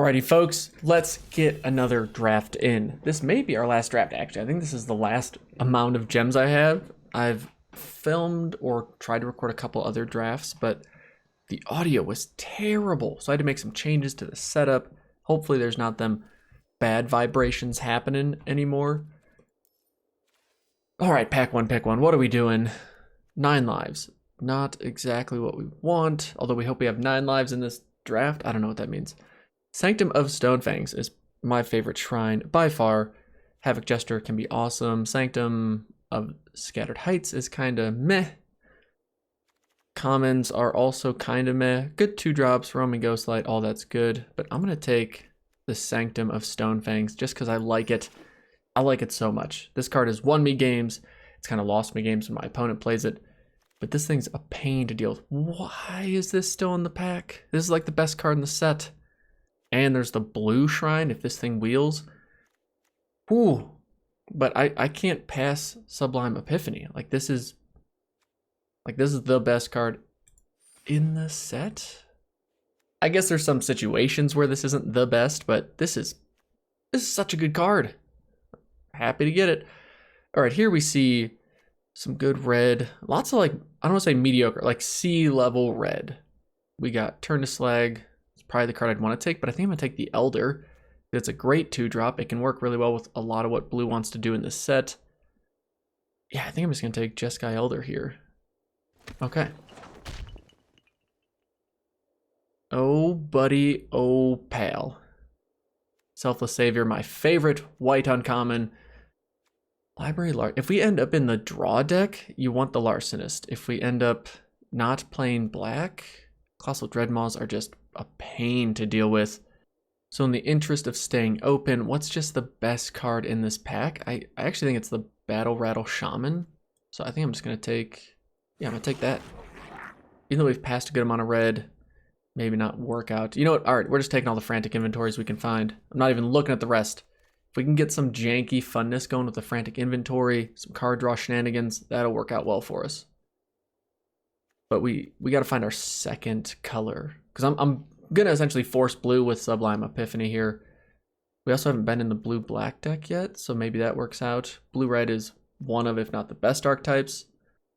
Alrighty, folks, let's get another draft in. This may be our last draft, actually. I think this is the last amount of gems I have. I've filmed or tried to record a couple other drafts, but the audio was terrible, so I had to make some changes to the setup. Hopefully there's not them bad vibrations happening anymore. Alright, pack one, pick one. What are we doing? 9 lives. Not exactly what we want, although we hope we have 9 lives in this draft. I don't know what that means. Sanctum of Stonefangs is my favorite shrine by far. Havoc Jester can be awesome. Sanctum of Scattered Heights is kind of meh. Commons are also kind of meh. Good 2-drops, Roaming Ghostlight, all that's good. But I'm going to take the Sanctum of Stonefangs just because I like it. I like it so much. This card has won me games. It's kind of lost me games when my opponent plays it. But this thing's a pain to deal with. Why is this still in the pack? This is like the best card in the set. And there's the blue shrine if this thing wheels. Ooh. But I can't pass Sublime Epiphany. Like this is the best card in the set. I guess there's some situations where this isn't the best, but this is such a good card. Happy to get it. All right, here we see some good red. Lots of, like, I don't want to say mediocre, like C-level red. We got Turn to Slag. It's probably the card I'd want to take, but I think I'm going to take the Elder. It's a great 2-drop. It can work really well with a lot of what blue wants to do in this set. Yeah, I think I'm just going to take Jeskai Elder here. Okay. Oh, buddy. Oh, pal. Selfless Savior, my favorite white uncommon. Library If we end up in the draw deck, you want the Larcenist. If we end up not playing black, Colossal Dreadmaws are just a pain to deal with. So in the interest of staying open, what's just the best card in this pack? I actually think it's the Battle Rattle Shaman. So I think I'm just going to take... Yeah, I'm going to take that. Even though we've passed a good amount of red, maybe not work out. You know what? All right, we're just taking all the Frantic Inventories we can find. I'm not even looking at the rest. If we can get some janky funness going with the Frantic Inventory, some card draw shenanigans, that'll work out well for us. But we got to find our second color. Because I'm going to essentially force blue with Sublime Epiphany here. We also haven't been in the blue-black deck yet, so maybe that works out. Blue-red is one of, if not the best archetypes.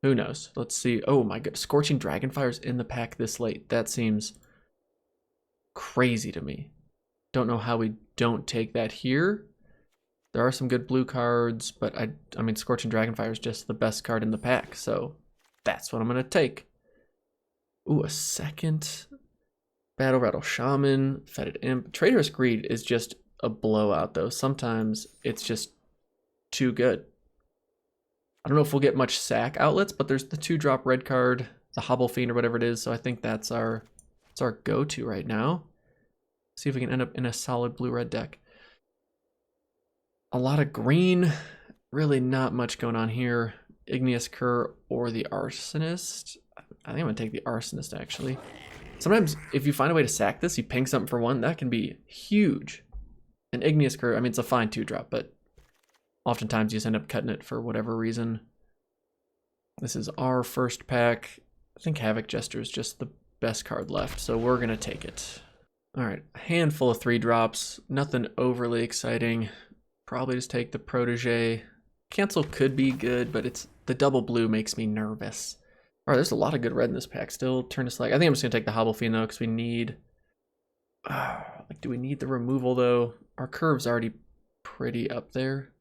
Who knows? Let's see. Oh my god, Scorching Dragonfire's in the pack this late. That seems crazy to me. Don't know how we don't take that here. There are some good blue cards, but I mean, Scorching Dragonfire is just the best card in the pack, so that's what I'm going to take. Ooh, a second Battle Rattle Shaman, Fetid Imp. Traitorous Greed is just a blowout, though. Sometimes it's just too good. I don't know if we'll get much sack outlets, but there's the 2-drop red card, the Hobble Fiend or whatever it is, so I think that's our go-to right now. See if we can end up in a solid blue-red deck. A lot of green, really not much going on here. Igneous Cur or the Arsonist. I think I'm going to take the Arsonist, actually. Sometimes, if you find a way to sack this, you ping something for 1, that can be huge. And Igneous Cur, I mean, it's a fine 2-drop, but oftentimes you just end up cutting it for whatever reason. This is our first pack. I think Havoc Jester is just the best card left, so we're going to take it. All right, a handful of 3-drops. Nothing overly exciting. Probably just take the Protege. Cancel could be good, but it's the double blue makes me nervous. All right, there's a lot of good red in this pack still. Turn to Slag. I think I'm just going to take the Hobble Fiend, though, because we need... like, do we need the removal, though? Our curve's already pretty up there.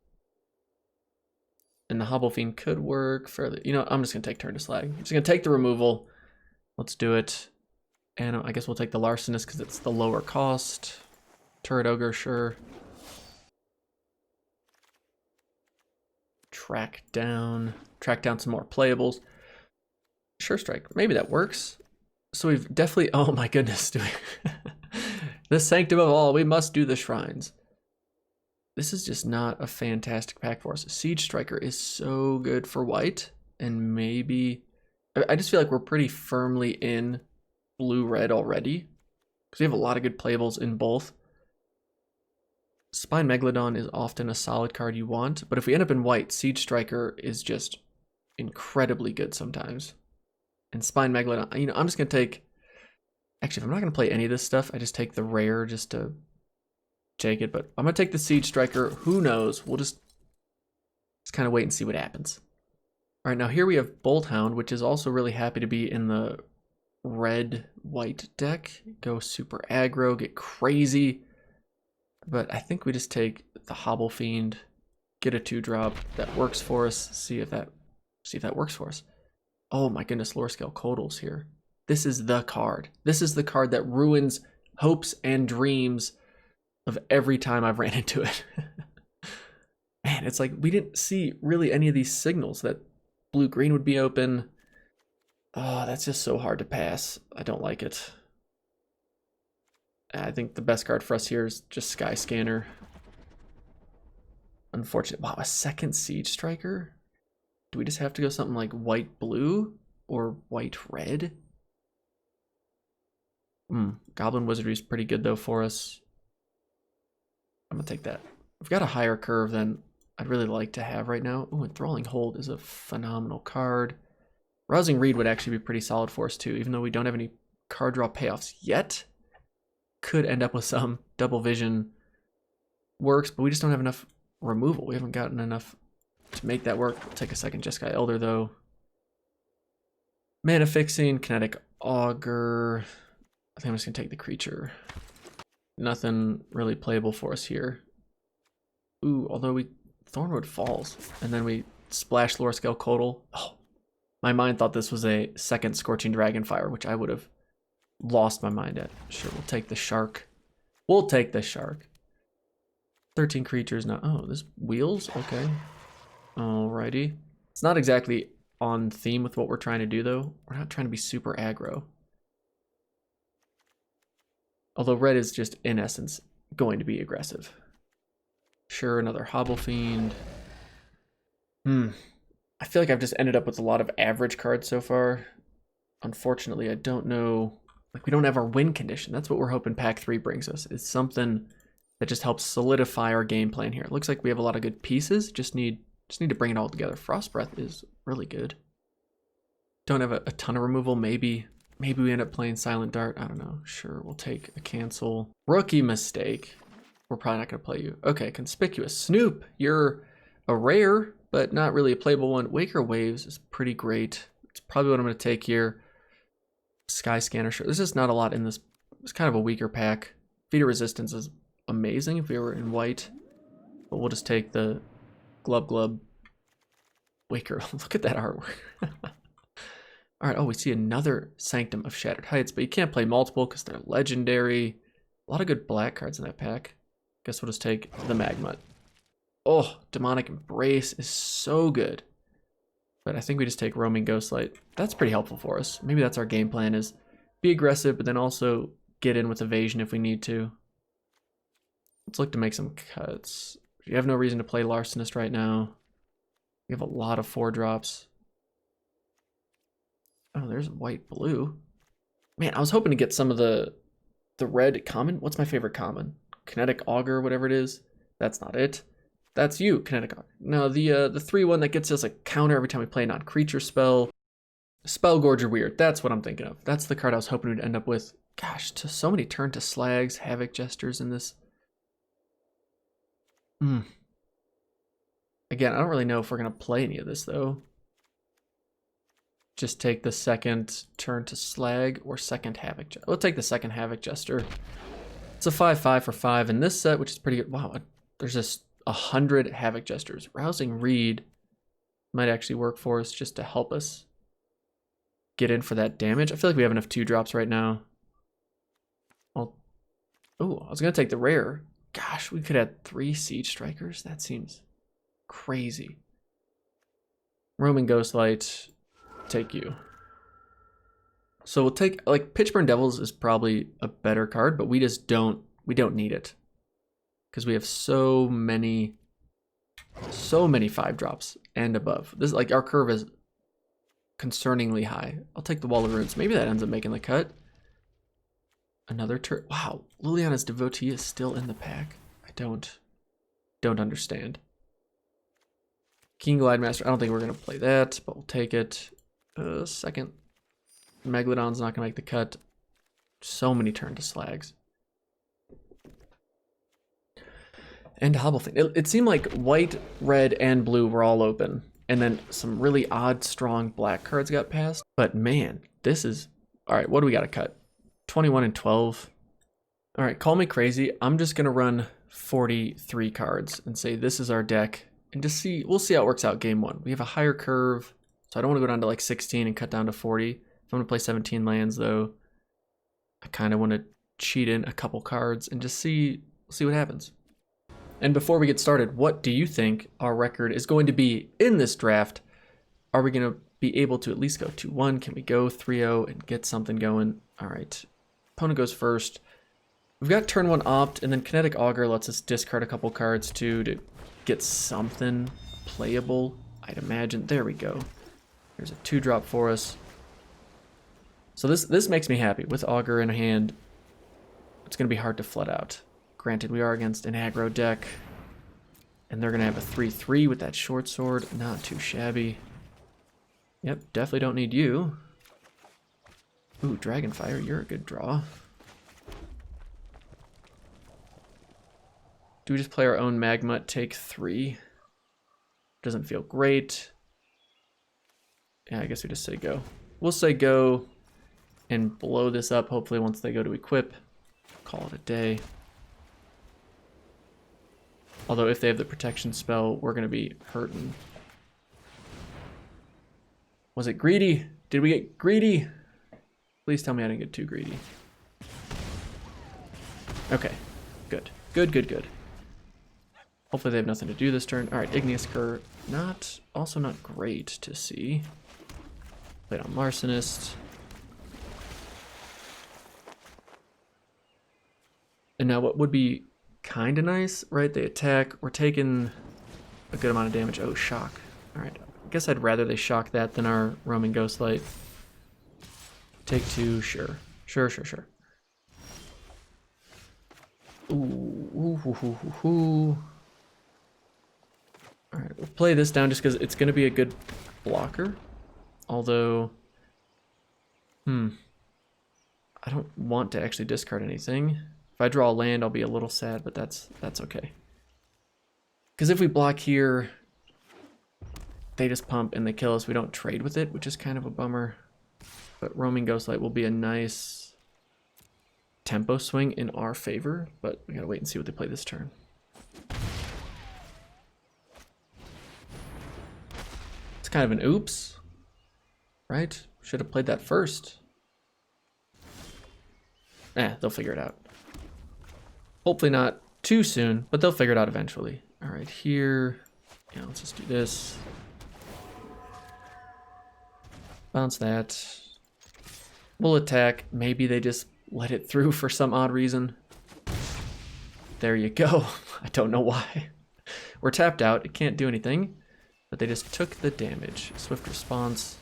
And the Hobble Fiend could work fairly... You know, I'm just going to take Turn to Slag. I'm just going to take the removal. Let's do it. And I guess we'll take the Larcenist because it's the lower cost. Turret Ogre, sure. Track down some more playables. Sure Strike, maybe that works. So we've definitely, oh my goodness, the Sanctum of All, we must do the shrines. This is just not a fantastic pack for us. Siege Striker is so good for white, and maybe, I just feel like we're pretty firmly in blue-red already, because we have a lot of good playables in both. Spine Megalodon is often a solid card you want, but if we end up in white, Siege Striker is just incredibly good sometimes. And Spine Megalodon, you know, I'm just going to take... Actually, if I'm not going to play any of this stuff, I just take the rare just to take it, but I'm gonna take the Siege Striker. Who knows? We'll just kind of wait and see what happens. All right, now here we have Bolt Hound, which is also really happy to be in the red-white deck. Go super aggro, get crazy. But I think we just take the Hobble Fiend, get a 2-drop that works for us. See if that works for us. Oh my goodness, Lore Scale Codal's here. This is the card. This is the card that ruins hopes and dreams of every time I've ran into it. Man, it's like we didn't see really any of these signals that blue-green would be open. Oh, that's just so hard to pass. I don't like it. I think the best card for us here is just Sky Scanner. Unfortunate. Wow, a second Siege Striker? Do we just have to go something like white-blue or white-red? Goblin Wizardry is pretty good though for us. I'm gonna take that. We've got a higher curve than I'd really like to have right now. Oh, Enthralling Hold is a phenomenal card. Rousing Reed would actually be pretty solid for us too, even though we don't have any card draw payoffs yet. Could end up with some Double Vision works, but we just don't have enough removal. We haven't gotten enough to make that work. We'll take a second Jeskai Elder though. Mana Fixing, Kinetic Augur. I think I'm just gonna take the creature. Nothing really playable for us here. Ooh, although we Thornwood Falls, and then we splash Lore Scale Codal. Oh, my mind thought this was a second Scorching Dragonfire, which I would have lost my mind at. Sure, we'll take the shark. We'll take the shark. 13 creatures now. Oh, this wheels? Okay. Alrighty. It's not exactly on theme with what we're trying to do, though. We're not trying to be super aggro. Although red is just, in essence, going to be aggressive. Sure, another Hobble Fiend. I feel like I've just ended up with a lot of average cards so far. Unfortunately, I don't know. Like, we don't have our win condition. That's what we're hoping Pack 3 brings us. It's something that just helps solidify our game plan here. It looks like we have a lot of good pieces. Just need to bring it all together. Frost Breath is really good. Don't have a ton of removal. Maybe we end up playing Silent Dart. I don't know. Sure, we'll take a cancel. Rookie mistake. We're probably not going to play you. Okay, Conspicuous. Snoop, you're a rare, but not really a playable one. Waker Waves is pretty great. It's probably what I'm going to take here. Sky Scanner, sure. There's just not a lot in this. It's kind of a weaker pack. Feeder Resistance is amazing if we were in white. But we'll just take the Glub Waker. Look at that artwork. All right, oh, we see another Sanctum of Shattered Heights, but you can't play multiple because they're legendary. A lot of good black cards in that pack. Guess we'll just take the Magmut. Oh, Demonic Embrace is so good. But I think we just take Roaming Ghostlight. That's pretty helpful for us. Maybe that's our game plan, is be aggressive, but then also get in with evasion if we need to. Let's look to make some cuts. You have no reason to play Larcenist right now. We have a lot of 4-drops. Oh, there's white-blue. Man, I was hoping to get some of the red common. What's my favorite common? Kinetic Augur, whatever it is. That's not it. That's you, Kinetic Augur. No, the 3/1 that gets us a counter every time we play a non-creature spell. Spellgorger Weird. That's what I'm thinking of. That's the card I was hoping we'd end up with. Gosh, so many turn to slags, Havoc Jesters in this. Again, I don't really know if we're going to play any of this, though. Just take the second turn to slag or second Havoc Jester. We'll take the second Havoc Jester. It's a 5/5 for 5 in this set, which is pretty good. Wow, there's just 100 Havoc Jesters. Rousing Reed might actually work for us just to help us get in for that damage. I feel like we have enough 2-drops right now. Oh, I was going to take the rare. Gosh, we could have 3 Siege Strikers. That seems crazy. Roaming Ghostlight, take you. So we'll take, like, Pitchburn Devils is probably a better card, but we just don't need it. Because we have so many 5-drops and above. This, like, our curve is concerningly high. I'll take the Wall of Runes. Maybe that ends up making the cut. Another turn. Wow, Liliana's Devotee is still in the pack. I don't understand. King Glidemaster. I don't think we're gonna play that, but we'll take it. Second. Megalodon's not gonna make the cut. So many turn to slags. And Hobble thing. It seemed like white, red, and blue were all open. And then some really odd, strong black cards got passed. But man, this is... Alright, what do we got to cut? 21 and 12. Alright, call me crazy. I'm just going to run 43 cards and say this is our deck. And just see... We'll see how it works out game one. We have a higher curve, so I don't want to go down to like 16 and cut down to 40. If I'm going to play 17 lands, though, I kind of want to cheat in a couple cards and just see what happens. And before we get started, what do you think our record is going to be in this draft? Are we going to be able to at least go 2-1? Can we go 3-0 and get something going? All right. Opponent goes first. We've got turn 1 opt, and then Kinetic Augur lets us discard a couple cards too to get something playable, I'd imagine. There we go. There's a 2-drop for us. So this makes me happy. With Augur in hand, it's going to be hard to flood out. Granted, we are against an aggro deck, and they're going to have a 3-3 with that short sword. Not too shabby. Yep, definitely don't need you. Ooh, Dragonfire, you're a good draw. Do we just play our own Magma, take 3? Doesn't feel great. Yeah, I guess we just say go. We'll say go and blow this up, hopefully once they go to equip. Call it a day. Although if they have the protection spell, we're going to be hurting. Was it greedy? Did we get greedy? Please tell me I didn't get too greedy. Okay, good. Good. Hopefully they have nothing to do this turn. All right, Igneous Cur, also not great to see. Played on Larcenist. And now what would be kind of nice, right? They attack. We're taking a good amount of damage. Oh, shock. All right. I guess I'd rather they shock that than our Roaming Ghostlight. Take 2, sure. Sure. Ooh. All right, we'll play this down just because it's going to be a good blocker. Although, I don't want to actually discard anything. If I draw a land, I'll be a little sad, but that's okay. Because if we block here, they just pump and they kill us. We don't trade with it, which is kind of a bummer. But Roaming Ghostlight will be a nice tempo swing in our favor, but we gotta wait and see what they play this turn. It's kind of an oops, right? Should have played that first. They'll figure it out. Hopefully not too soon, but they'll figure it out eventually. All right, here, yeah, let's just do this. Bounce that. We'll attack. Maybe they just let it through for some odd reason. There you go. I don't know why. We're tapped out. It can't do anything, but they just took the damage. Swift response.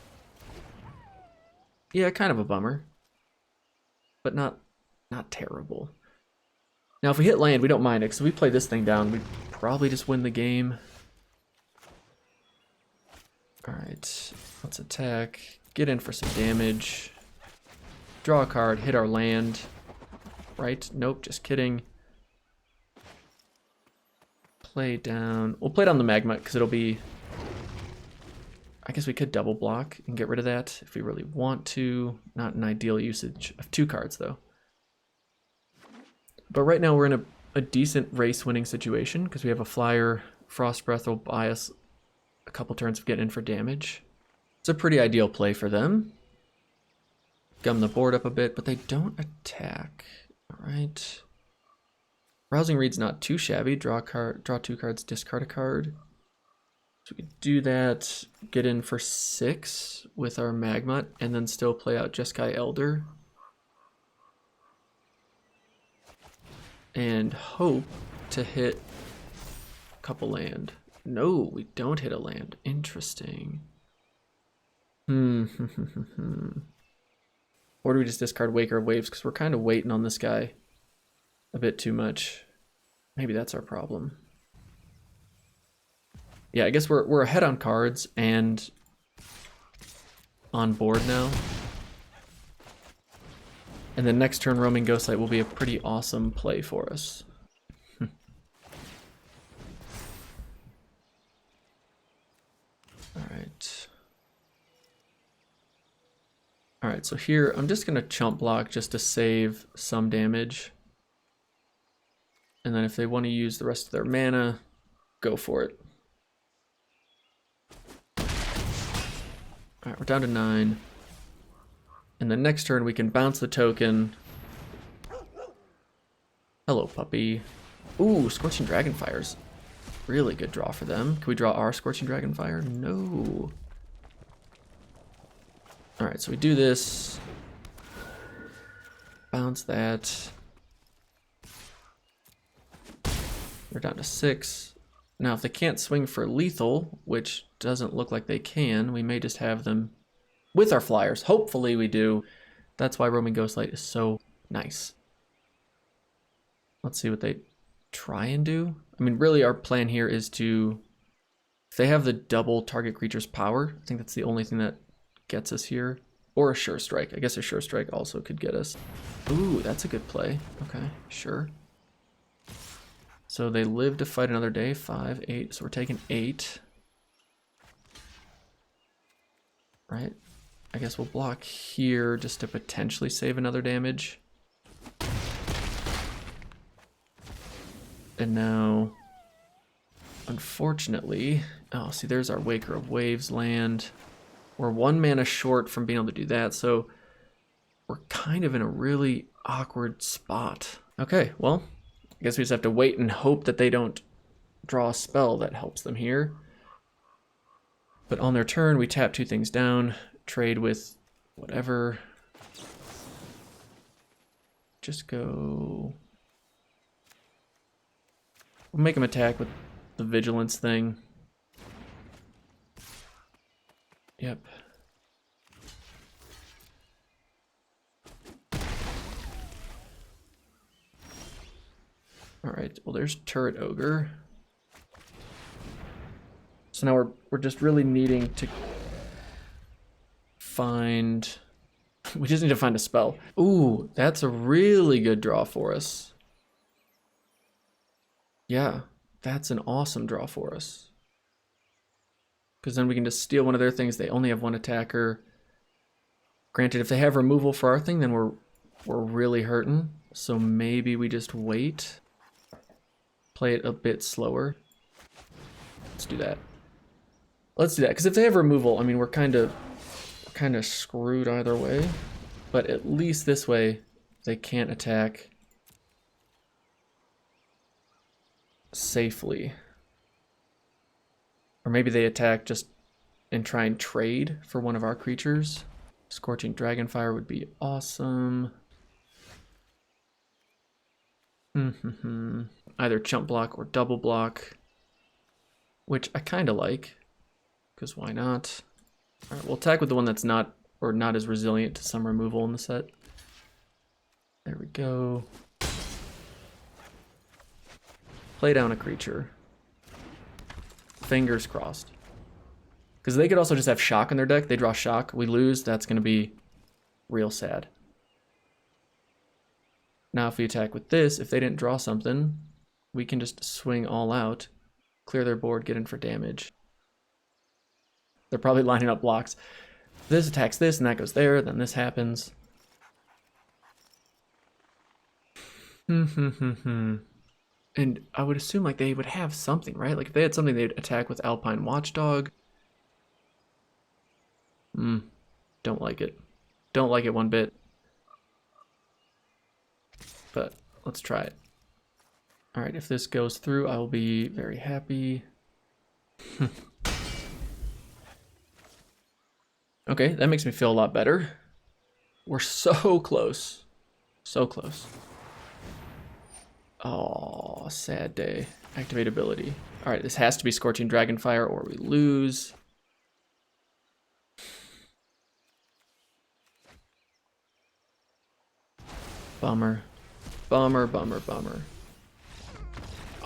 Yeah, kind of a bummer, but not terrible. Now, if we hit land, we don't mind it, because if we play this thing down, we'd probably just win the game. All right, let's attack. Get in for some damage. Draw a card, hit our land. Right? Nope, just kidding. Play down. We'll play down the Magma, because it'll be... I guess we could double block and get rid of that if we really want to. Not an ideal usage of 2 cards, though. But right now we're in a decent race-winning situation because we have a flyer. Frost Breath will buy us a couple turns of getting in for damage. It's a pretty ideal play for them. Gum the board up a bit, but they don't attack. All right. Rousing Reed's not too shabby. Draw 2 cards, discard a card. So we could do that, get in for 6 with our Magma, and then still play out Jeskai Elder. And hope to hit a couple land. No, we don't hit a land. Interesting. Or do we just discard Waker of Waves? Because we're kind of waiting on this guy a bit too much. Maybe that's our problem. Yeah, I guess we're ahead on cards and on board now. And then next turn, Roaming Ghostlight will be a pretty awesome play for us. right. All right, so here I'm just gonna chump block just to save some damage. And then if they want to use the rest of their mana, go for it. All right, we're down to 9. And the next turn we can bounce the token. Hello, puppy. Ooh, Scorching Dragonfire's really good draw for them. Can we draw our Scorching Dragonfire? No. All right, so we do this. Bounce that. We're down to 6. Now, if they can't swing for lethal, which doesn't look like they can, we may just have them with our flyers. Hopefully we do. That's why Roaming Ghostlight is so nice. Let's see what they try and do. I mean, really our plan here is to, if they have the double target creature's power, I think that's the only thing that gets us here. Or a Sure Strike. I guess a Sure Strike also could get us. Ooh, that's a good play. Okay, sure. So they live to fight another day. 5, 8. So we're taking 8. Right? I guess we'll block here just to potentially save another damage. And now, unfortunately, oh, see, there's our Waker of Waves land. We're 1 mana short from being able to do that, so we're kind of in a really awkward spot. Okay, well, I guess we just have to wait and hope that they don't draw a spell that helps them here. But on their turn, we tap 2 things down, trade with whatever. Just go... We'll make them attack with the Vigilance thing. Yep. All right, well, there's Turret Ogre. So now we're just really needing to find... We just need to find a spell. Ooh, that's a really good draw for us. Yeah, that's an awesome draw for us. Because then we can just steal one of their things. They only have 1 attacker. Granted, if they have removal for our thing, then we're really hurting. So maybe we just wait. Play it a bit slower. Let's do that. Let's do that, because if they have removal, I mean, we're kind of screwed either way. But at least this way, they can't attack safely. Or maybe they attack just and try and trade for one of our creatures. Scorching Dragonfire would be awesome. Either chump block or double block, which I kind of like, because why not? All right, we'll attack with the one that's not as resilient to some removal in the set. There we go. Play down a creature. Fingers crossed. Because they could also just have shock in their deck. They draw shock. We lose. That's going to be real sad. Now if we attack with this, if they didn't draw something, we can just swing all out, clear their board, get in for damage. They're probably lining up blocks. This attacks this, and that goes there. Then this happens. And I would assume like they would have something, right? Like if they had something, they'd attack with Alpine Watchdog. Don't like it. Don't like it one bit. But let's try it. All right, if this goes through, I will be very happy. Okay, that makes me feel a lot better. We're so close. So close. Oh, sad day. Activate ability. All right, this has to be Scorching Dragonfire or we lose. Bummer. Bummer, bummer, bummer.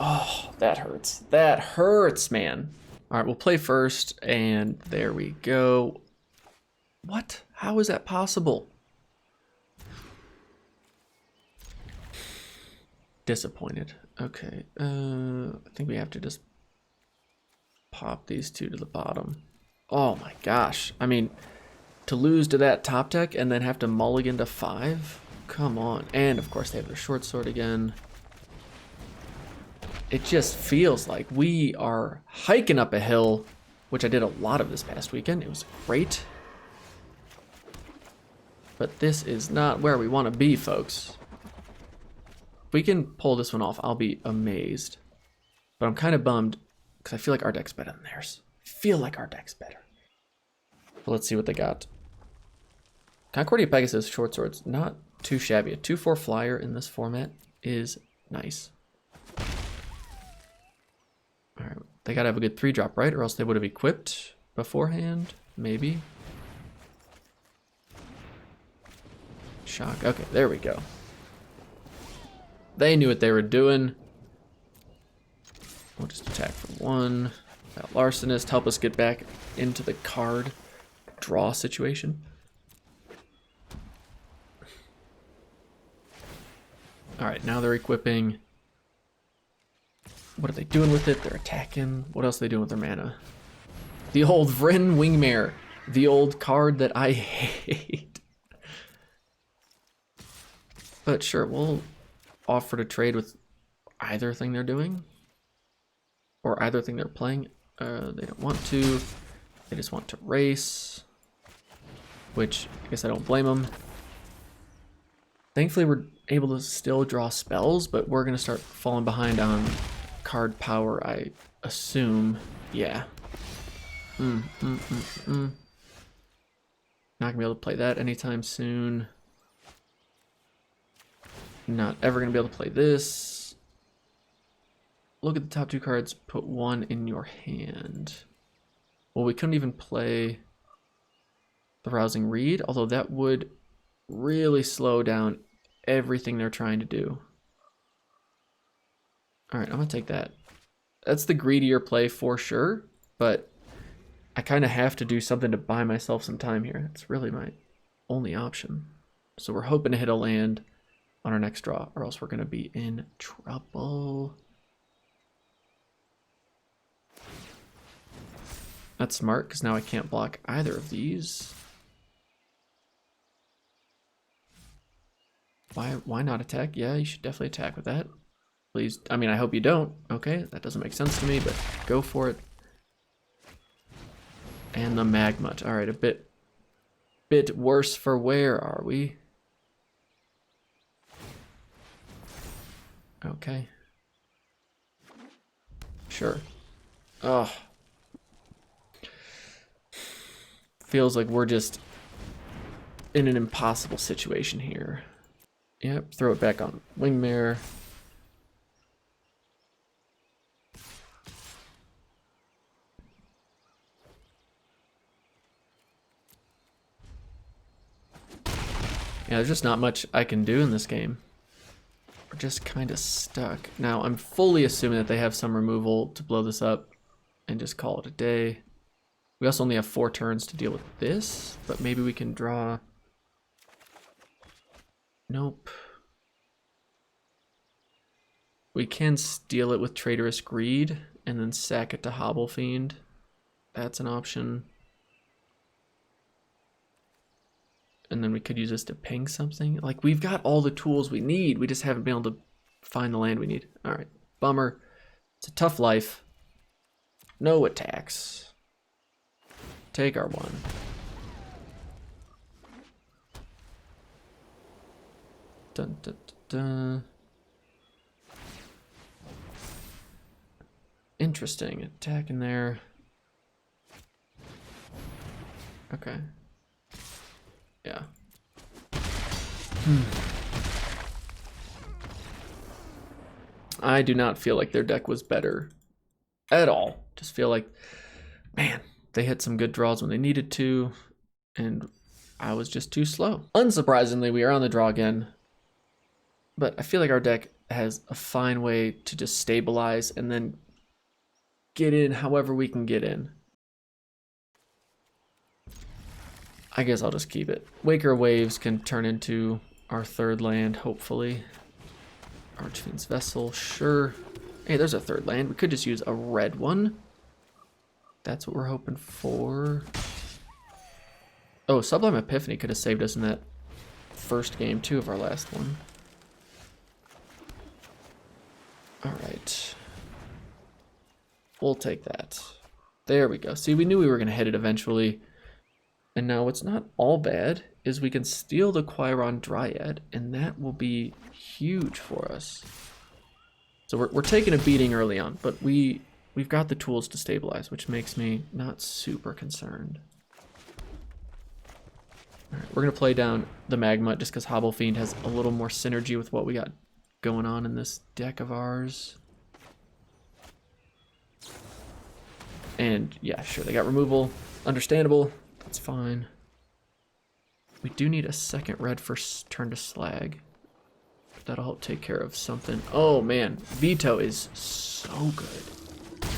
Oh, that hurts. That hurts, man. All right, we'll play first, and there we go. What? How is that possible? Disappointed. Okay, I think we have to just pop these 2 to the bottom. Oh my gosh. I mean, to lose to that top deck and then have to mulligan to 5? Come on. And of course they have their short sword again. It just feels like we are hiking up a hill, which I did a lot of this past weekend. It was great. But this is not where we want to be, folks. If we can pull this one off, I'll be amazed. But I'm kind of bummed because I feel like our deck's better than theirs. I feel like our deck's better. So let's see what they got. Concordia Pegasus short swords, not too shabby. A 2/4 flyer in this format is nice. All right, they gotta have a good 3-drop, right? Or else they would have equipped beforehand, maybe. Shock. Okay, there we go. They knew what they were doing. We'll just attack for 1. That Larcenist help us get back into the card draw situation. All right, now they're equipping. What are they doing with it? They're attacking. What else are they doing with their mana? The old Vryn Wingmare. The old card that I hate. But sure, we'll offer to trade with either thing they're doing. Or either thing they're playing. They don't want to. They just want to race. Which, I guess I don't blame them. Thankfully, we're able to still draw spells, but we're going to start falling behind on card power, I assume. Yeah. Not going to be able to play that anytime soon. Not ever going to be able to play this. Look at the top 2 cards, put 1 in your hand. Well, we couldn't even play the Rousing Reed, although that would really slow down everything they're trying to do. All right, I'm gonna take that. That's the greedier play for sure, but I kind of have to do something to buy myself some time here. That's really my only option. So we're hoping to hit a land on our next draw, or else we're gonna be in trouble. That's smart, because now I can't block either of these. Why not attack? Yeah, you should definitely attack with that. Please, I mean, I hope you don't. Okay, that doesn't make sense to me, but go for it. And the Magma. All right, a bit worse for wear, are we? Okay. Sure. Oh. Feels like we're just in an impossible situation here. Yep, throw it back on Wingmare. Yeah, there's just not much I can do in this game. We're just kind of stuck. Now, I'm fully assuming that they have some removal to blow this up and just call it a day. We also only have 4 turns to deal with this, but maybe we can draw... Nope. We can steal it with Traitorous Greed and then sack it to Hobble Fiend. That's an option. And then we could use this to ping something. Like, we've got all the tools we need. We just haven't been able to find the land we need. All right, bummer. It's a tough life. No attacks. Take our 1. Dun, dun, dun, dun. Interesting. Attack in there. Okay. Yeah. I do not feel like their deck was better at all. Just feel like, man, they hit some good draws when they needed to, and I was just too slow. Unsurprisingly, we are on the draw again, but I feel like our deck has a fine way to just stabilize and then get in however we can get in. I guess I'll just keep it. Waker Waves can turn into our 3rd land, hopefully. Archfiend's Vessel, sure. Hey, there's a 3rd land. We could just use a red one. That's what we're hoping for. Oh, Sublime Epiphany could have saved us in that first game too of our last one. All right. We'll take that. There we go. See, we knew we were going to hit it eventually. And now what's not all bad is we can steal the Quiron Dryad, and that will be huge for us. So we're taking a beating early on, but we've got the tools to stabilize, which makes me not super concerned. All right, we're going to play down the Magma just because Hobble Fiend has a little more synergy with what we got going on in this deck of ours. And yeah, sure, they got removal. Understandable. That's fine. We do need a second red for turn to Slag. That'll help take care of something. Oh man, Veto is so good.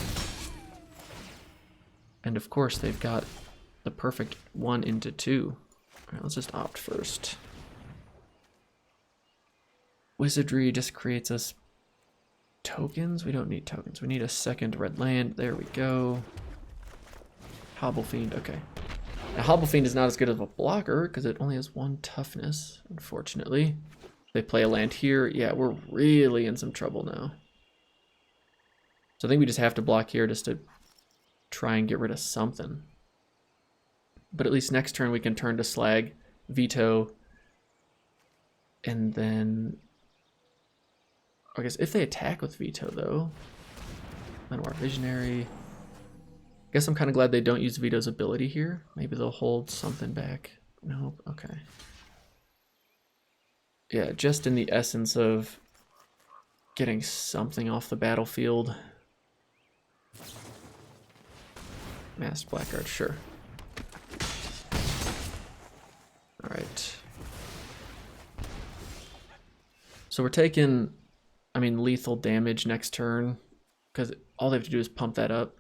And of course, they've got the perfect 1 into 2. All right, let's just opt first. Wizardry just creates us tokens. We don't need tokens. We need a second red land. There we go. Hobble Fiend. Okay. Now, Hobble Fiend is not as good of a blocker because it only has 1 toughness, unfortunately. They play a land here. Yeah, we're really in some trouble now. So I think we just have to block here just to try and get rid of something. But at least next turn we can turn to Slag, Veto, and then I guess if they attack with Veto though, Lenoir Visionary. I guess I'm kind of glad they don't use Veto's ability here. Maybe they'll hold something back. Nope, okay. Yeah, just in the essence of getting something off the battlefield. Masked Blackguard, sure. Alright. So we're taking, I mean, lethal damage next turn, because all they have to do is pump that up,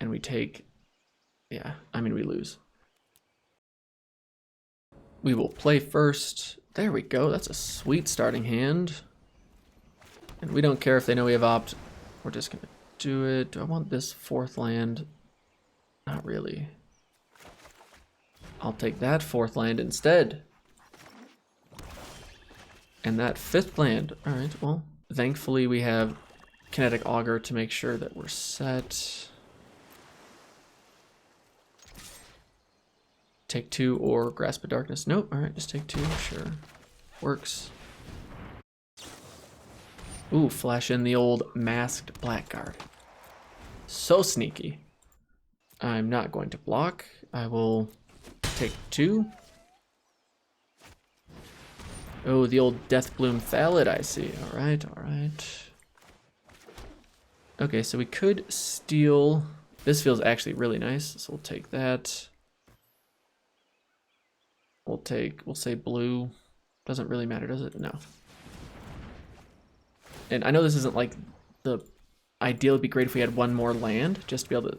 and we take, yeah, I mean, we lose. We will play first. There we go, that's a sweet starting hand. And we don't care if they know we have opt, we're just gonna do it. Do I want this 4th land? Not really. I'll take that 4th land instead. And that 5th land. Alright, well, thankfully we have Kinetic Augur to make sure that we're set. Take 2 or Grasp of Darkness. Nope, alright, just take 2, sure. Works. Ooh, flash in the old Masked Blackguard. So sneaky. I'm not going to block. I will take 2. Oh, the old Deathbloom Thallid, I see. Alright, alright. Okay, so we could steal. This feels actually really nice, so we'll take that. We'll say blue. Doesn't really matter, does it? No. And I know this isn't like the ideal. It'd be great if we had 1 more land just to be able to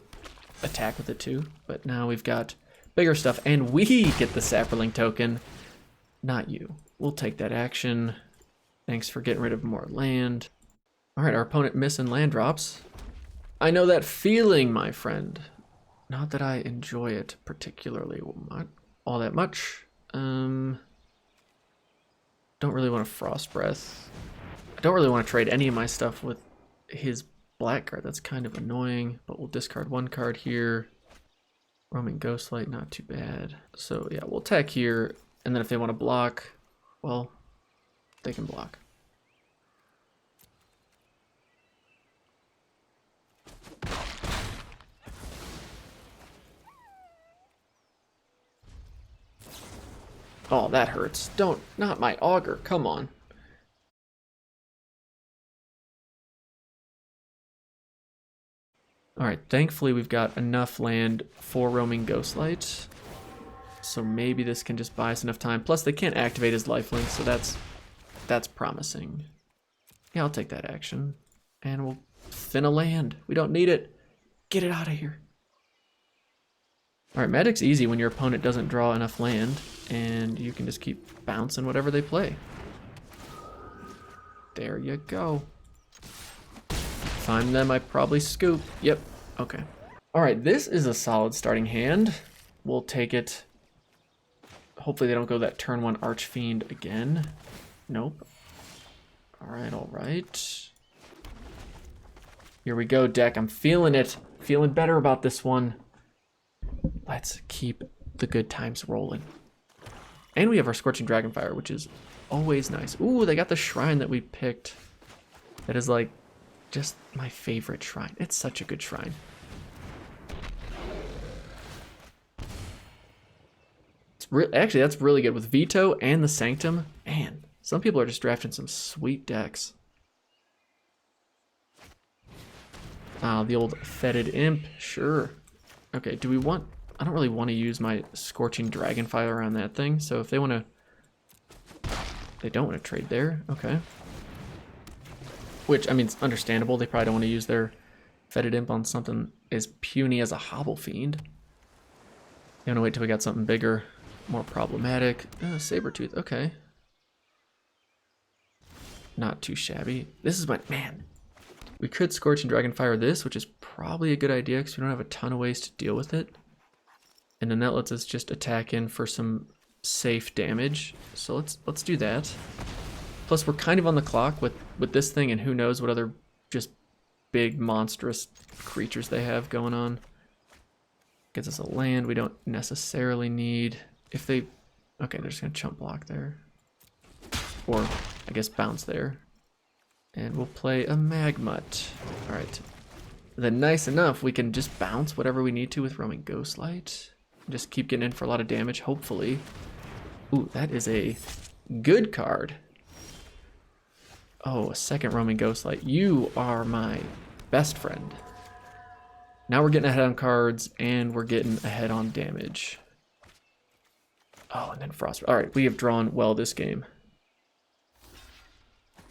attack with it too. But now we've got bigger stuff and we get the Saproling token. Not you. We'll take that action. Thanks for getting rid of more land. All right, our opponent missing land drops. I know that feeling, my friend. Not that I enjoy it particularly all that much. Don't really want a Frost Breath. I don't really want to trade any of my stuff with his Blackguard. That's kind of annoying, but we'll discard 1 card here. Roaming Ghostlight, not too bad. So yeah, we'll attack here, and then if they want to block, well, they can block. Oh, that hurts. Not my Augur, come on. Alright, thankfully we've got enough land for Roaming Ghostlight. So maybe this can just buy us enough time. Plus they can't activate his lifelink, so that's promising. Yeah, I'll take that action. And we'll thin a land. We don't need it. Get it out of here. Alright, Magic's easy when your opponent doesn't draw enough land, and you can just keep bouncing whatever they play. There you go. If I'm them, I probably scoop. Yep, okay. All right, this is a solid starting hand. We'll take it. Hopefully they don't go that turn 1 Archfiend again. Nope. All right. Here we go, deck. I'm feeling it. Feeling better about this one. Let's keep the good times rolling. And we have our Scorching Dragonfire, which is always nice. Ooh, they got the shrine that we picked. That is like just my favorite shrine. It's such a good shrine. Actually, that's really good with Veto and the Sanctum. Man, some people are just drafting some sweet decks. The old Fetid Imp, sure. Okay, do we want... I don't really want to use my Scorching Dragonfire on that thing, so if they want to... They don't want to trade there, okay. Which, I mean, it's understandable. They probably don't want to use their Fetid Imp on something as puny as a Hobble Fiend. They want to wait till we got something bigger, more problematic. Sabertooth, okay. Not too shabby. This is what, man... We could Scorching Dragonfire this, which is probably a good idea because we don't have a ton of ways to deal with it. And then that lets us just attack in for some safe damage. So let's do that. Plus we're kind of on the clock with this thing, and who knows what other just big monstrous creatures they have going on. Gets us a land we don't necessarily need. If they... Okay, they're just going to chump block there. Or, I guess, bounce there. And we'll play a Magmut. Alright. Then nice enough, we can just bounce whatever we need to with Roaming Ghostlight. Just keep getting in for a lot of damage, hopefully. Ooh, that is a good card. Oh, a second Roaming Ghostlight. You are my best friend. Now we're getting ahead on cards, and we're getting ahead on damage. Oh, and then Frost. Alright, we have drawn well this game.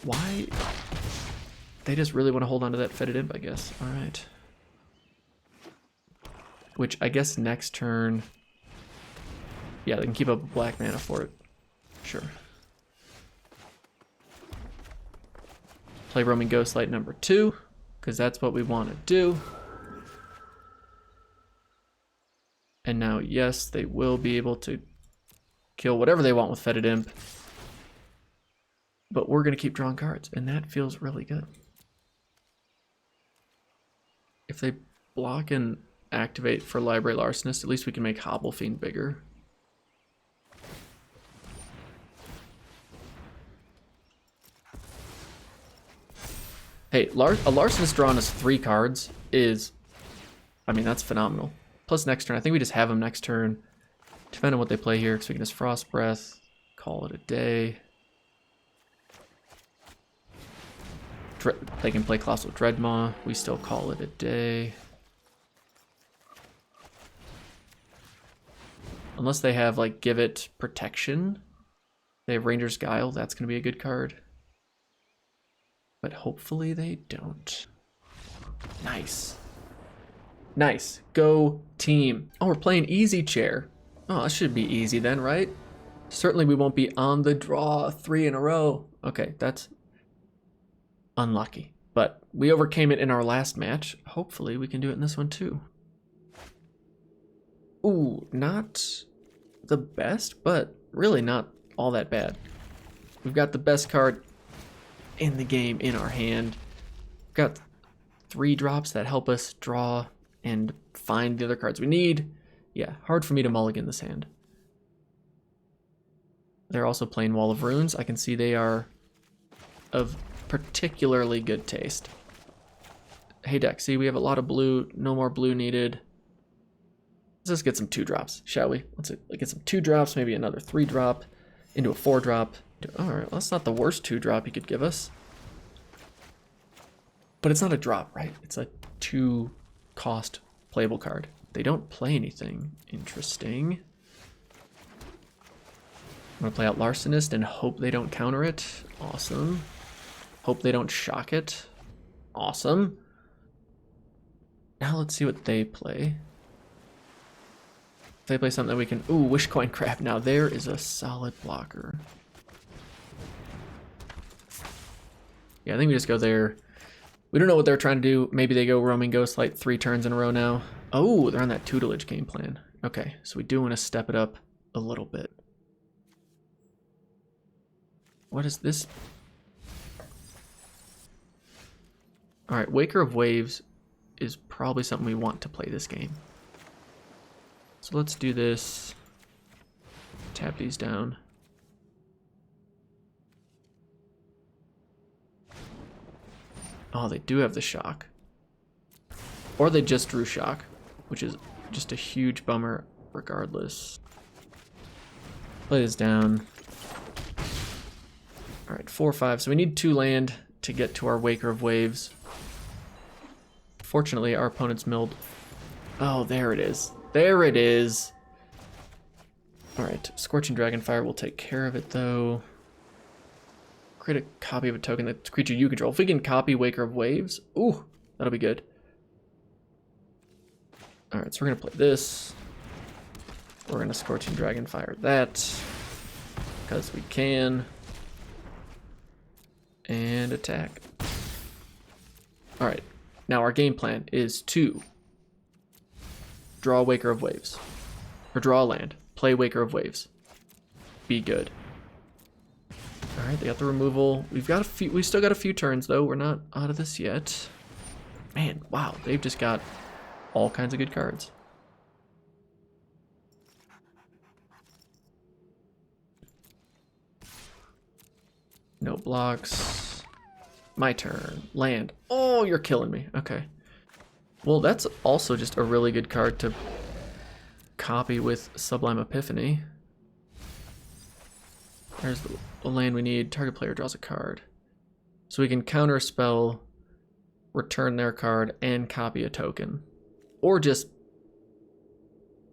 Why? They just really want to hold on to that Fetid Imp, I guess. All right. Which I guess next turn... Yeah, they can keep up black mana for it. Sure. Play Roaming Ghostlight number 2, because that's what we want to do. And now, yes, they will be able to kill whatever they want with Fetid Imp. But we're going to keep drawing cards, and that feels really good. If they block and activate for Library Larcenist, at least we can make Hobble Fiend bigger. Hey, a Larcenist drawing us 3 cards is, I mean, that's phenomenal. Plus next turn, I think we just have them next turn, depending on what they play here, because we can just Frost Breath, call it a day. They can play Colossal Dreadmaw. We still call it a day. Unless they have, like, Give It Protection. They have Ranger's Guile. That's going to be a good card. But hopefully they don't. Nice. Nice. Go team. Oh, we're playing Easy Chair. Oh, that should be easy then, right? Certainly we won't be on the draw 3 in a row. Okay, that's... unlucky, but we overcame it in our last match. Hopefully we can do it in this one too. Ooh, not the best, but really not all that bad. We've got the best card in the game in our hand. We've got 3 drops that help us draw and find the other cards we need. Yeah, hard for me to mulligan this hand. They're also playing Wall of Runes. I can see they are of particularly good taste. Hey deck, see we have a lot of blue, no more blue needed. Let's just get some 2-drops, shall we? Let's get some 2-drops, maybe another 3-drop, into a 4-drop. Alright, well, that's not the worst 2-drop he could give us. But it's not a drop, right? It's a 2-cost playable card. They don't play anything interesting. I'm gonna play out Larcenist and hope they don't counter it. Awesome. Hope they don't shock it. Awesome. Now let's see what they play. If they play something that we can... Ooh, Wishcoin Crab. Now there is a solid blocker. Yeah, I think we just go there. We don't know what they're trying to do. Maybe they go roaming Ghostlight 3 turns in a row now. Oh, they're on that tutelage game plan. Okay, so we do want to step it up a little bit. What is this? All right, Waker of Waves is probably something we want to play this game. So let's do this. Tap these down. Oh, they do have the shock. Or they just drew shock, which is just a huge bummer regardless. Play this down. All right, 4/5. So we need 2 land to get to our Waker of Waves. Fortunately, our opponent's milled. Oh, there it is. There it is. All right, Scorching Dragonfire will take care of it though. Create a copy of a token that's a creature you control. If we can copy Waker of Waves, ooh, that'll be good. All right, so we're gonna play this. We're gonna Scorching Dragonfire that, because we can. And attack. All right, now our game plan is to draw Waker of Waves, or draw a land, play Waker of Waves, be good. All right, they got the removal. We still got a few turns though. We're not out of this yet. Man, wow, they've just got all kinds of good cards. No blocks. My turn. Land. Oh, you're killing me. Okay. Well, that's also just a really good card to copy with Sublime Epiphany. There's the land we need. Target player draws a card. So we can counter a spell, return their card, and copy a token. Or just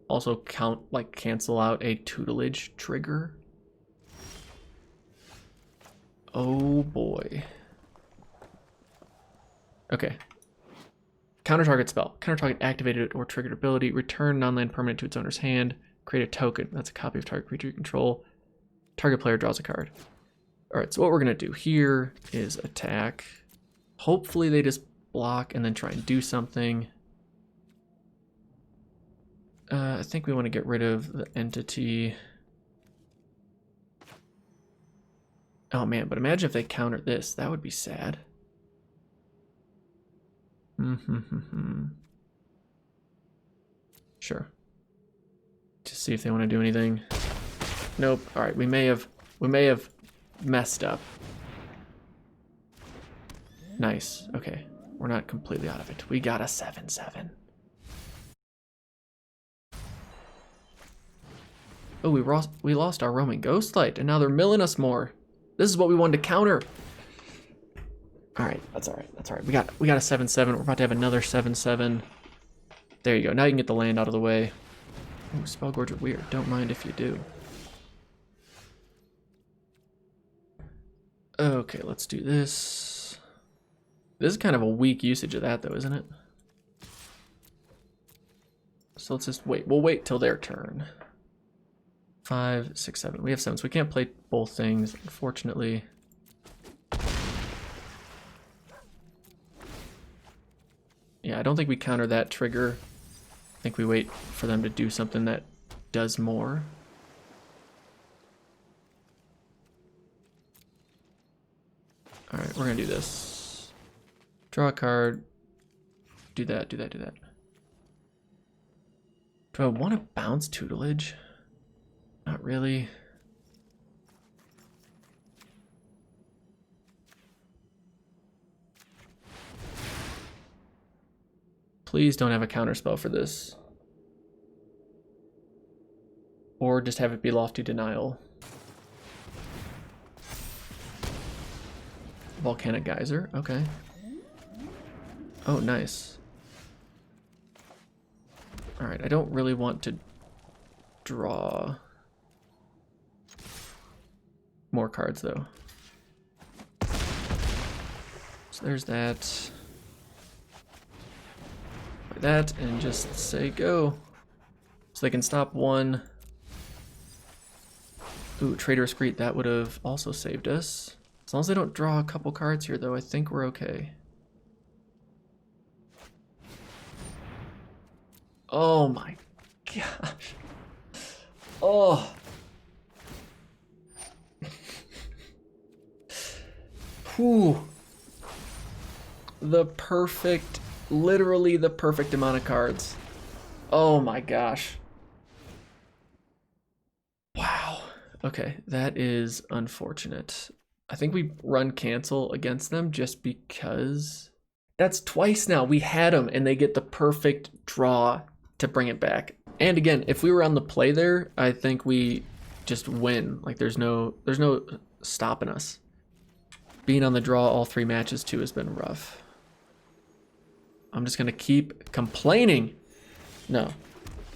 also cancel out a tutelage trigger. Oh boy. Okay. Counter target spell. Counter target activated or triggered ability. Return non-land permanent to its owner's hand. Create a token. That's a copy of target creature you control. Target player draws a card. Alright, so what we're going to do here is attack. Hopefully they just block and then try and do something. I think we want to get rid of the entity. Oh man, but imagine if they countered this. That would be sad. Sure. Just see if they want to do anything. Nope. All right, we may have messed up. Nice. Okay, we're not completely out of it. We got a 7/7. Oh, we lost our roaming ghostlight, and now they're milling us more. This is what we wanted to counter. All right, that's all right. That's all right. We got a 7/7. We're about to have another 7/7. There you go. Now you can get the land out of the way. Ooh, Spellgorge are weird. Don't mind if you do. Okay, let's do this. This is kind of a weak usage of that, though, isn't it? So let's just wait. We'll wait till their turn. 5, 6, 7. We have 7, so we can't play both things, unfortunately. Yeah, I don't think we counter that trigger. I think we wait for them to do something that does more. All right, we're gonna do this. Draw a card. Do that, do that, do that. Do I want to bounce tutelage? Not really. Please don't have a counterspell for this. Or just have it be Lofty Denial. Volcanic Geyser, okay. Oh, nice. Alright, I don't really want to draw more cards, though. So there's that. Like that, and just say go. So they can stop one. Ooh, Traitorous Greet, that would have also saved us. As long as they don't draw a couple cards here, though, I think we're okay. Oh my gosh. Oh. Whew. The perfect, literally the perfect amount of cards. Oh my gosh. Wow. Okay, that is unfortunate. I think we run cancel against them just because that's twice now. We had them and they get the perfect draw to bring it back. And again, if we were on the play there, I think we just win. Like there's no stopping us. Being on the draw all 3 matches too has been rough. I'm just gonna keep complaining. No,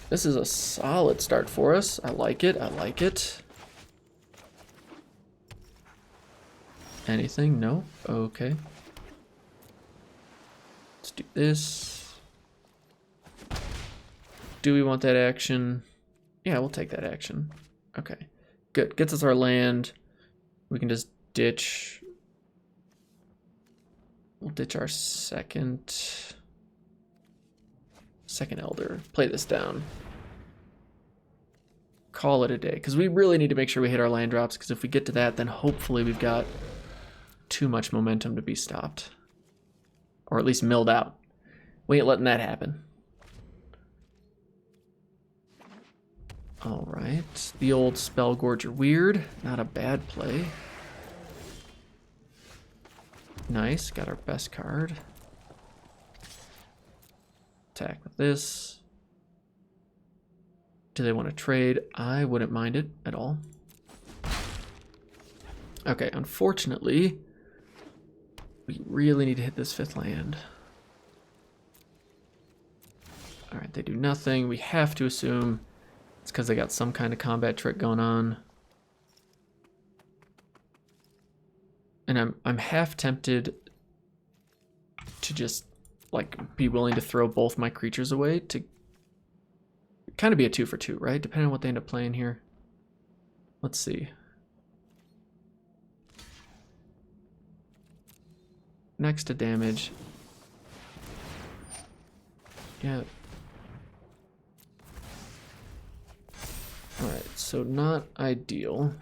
this is a solid start for us. I like it, I like it. Anything? No? Okay. Let's do this. Do we want that action? Yeah, we'll take that action. Okay, good. Gets us our land. We can just ditch. We'll ditch our second elder. Play this down. Call it a day, because we really need to make sure we hit our land drops, because if we get to that, then hopefully we've got too much momentum to be stopped. Or at least milled out. We ain't letting that happen. Alright, the old Spell Gorger Weird. Not a bad play. Nice, got our best card. Attack with this. Do they want to trade? I wouldn't mind it at all. Okay, unfortunately, we really need to hit this 5th land. Alright, they do nothing. We have to assume it's because they got some kind of combat trick going on. And I'm half tempted to just like be willing to throw both my creatures away to kind of be a 2 for 2, right? Depending on what they end up playing here. Let's see. Next to damage. Yeah. Alright, so not ideal.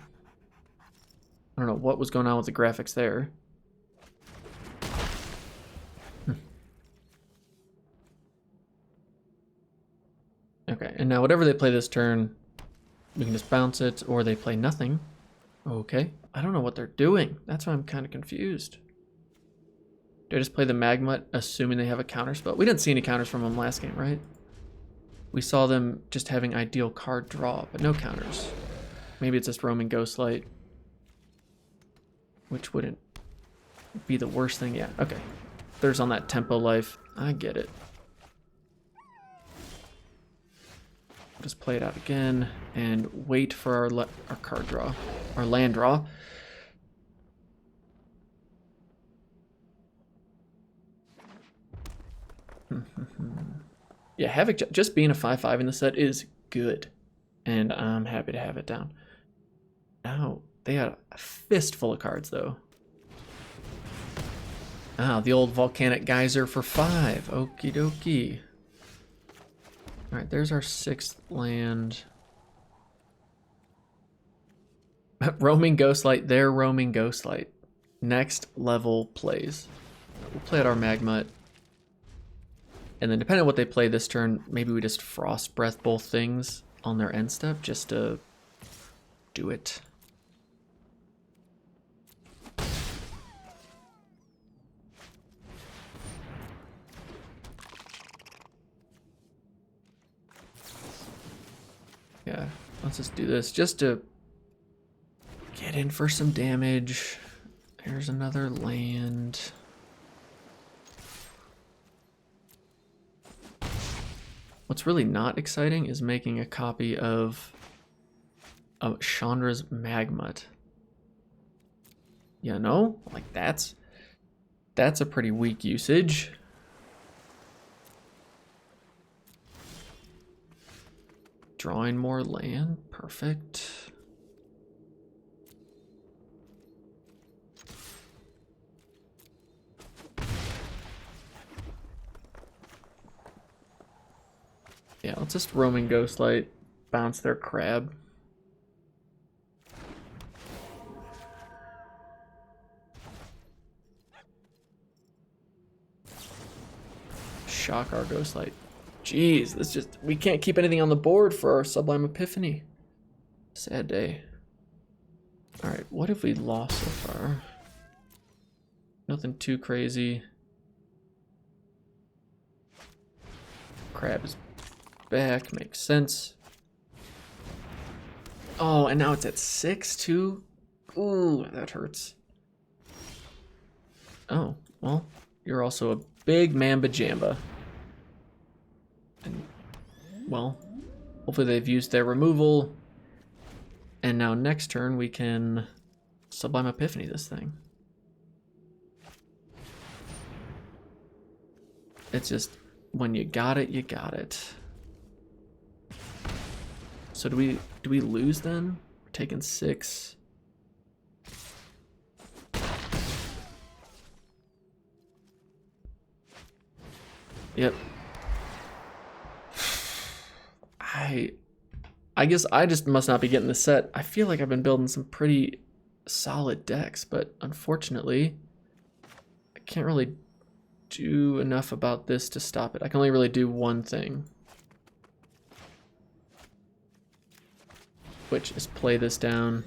I don't know what was going on with the graphics there. Okay, and now whatever they play this turn, we can just bounce it, or they play nothing. Okay, I don't know what they're doing. That's why I'm kind of confused. Do I just play the Magma, assuming they have a counterspell? We didn't see any counters from them last game, right? We saw them just having ideal card draw, but no counters. Maybe it's just roaming Ghostlight, which wouldn't be the worst thing. Yeah, okay. There's on that tempo life. I get it. Just play it out again and wait for our card draw, our land draw. Yeah, Havoc, just being a 5/5 in the set is good, and I'm happy to have it down. Now, they got a fistful of cards, though. Ah, the old Volcanic Geyser for 5. Okie dokie. Alright, there's our 6th land. Roaming Ghostlight, they're roaming Ghostlight. Next level plays. We'll play out our Magma. And then depending on what they play this turn, maybe we just Frost Breath both things on their end step just to do it. Yeah, let's just do this just to get in for some damage. There's another land. What's really not exciting is making a copy of Chandra's Magmut. You know, like that's a pretty weak usage. Drawing more land, perfect. let's just roaming Ghostlight, bounce their crab. Shock our Ghostlight. Jeez, this just, we can't keep anything on the board for our Sublime Epiphany. Sad day. Alright, what have we lost so far? Nothing too crazy. Crab is back, makes sense. Oh, and now it's at 6 too? Ooh, that hurts. Oh, well, you're also a big mamba jamba. And, well, hopefully they've used their removal. And now next turn we can Sublime Epiphany this thing. It's just, when you got it, you got it. So do we lose then? We're taking 6. Yep. I guess I just must not be getting the set. I feel like I've been building some pretty solid decks, but unfortunately, I can't really do enough about this to stop it. I can only really do one thing, which is play this down.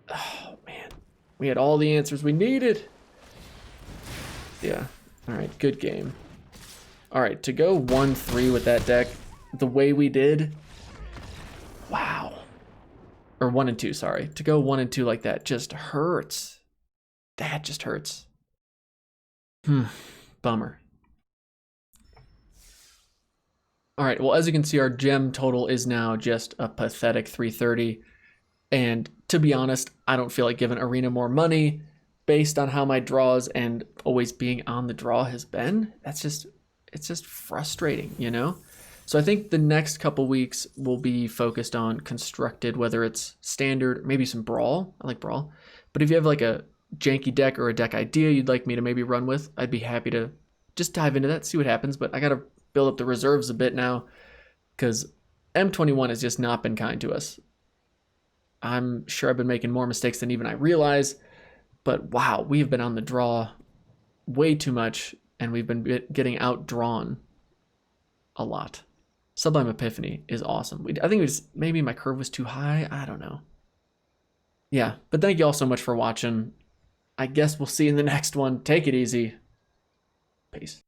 Oh man, we had all the answers we needed. Yeah, all right, good game. All right, to go 1-3 with that deck, the way we did, wow. Or 1 and 2, sorry. To go 1 and 2 like that just hurts. That just hurts. Bummer. All right, well, as you can see, our gem total is now just a pathetic 330. And to be honest, I don't feel like giving Arena more money based on how my draws and always being on the draw has been. That's just, it's just frustrating, you know? So I think the next couple weeks will be focused on constructed, whether it's standard, maybe some brawl. I like brawl. But if you have like a janky deck or a deck idea you'd like me to maybe run with, I'd be happy to just dive into that, see what happens. But I got to build up the reserves a bit now because M21 has just not been kind to us. I'm sure I've been making more mistakes than even I realize. But wow, we've been on the draw way too much and we've been getting outdrawn a lot. Sublime Epiphany is awesome. I think it was, maybe my curve was too high. I don't know. Yeah, but thank you all so much for watching. I guess we'll see you in the next one. Take it easy. Peace.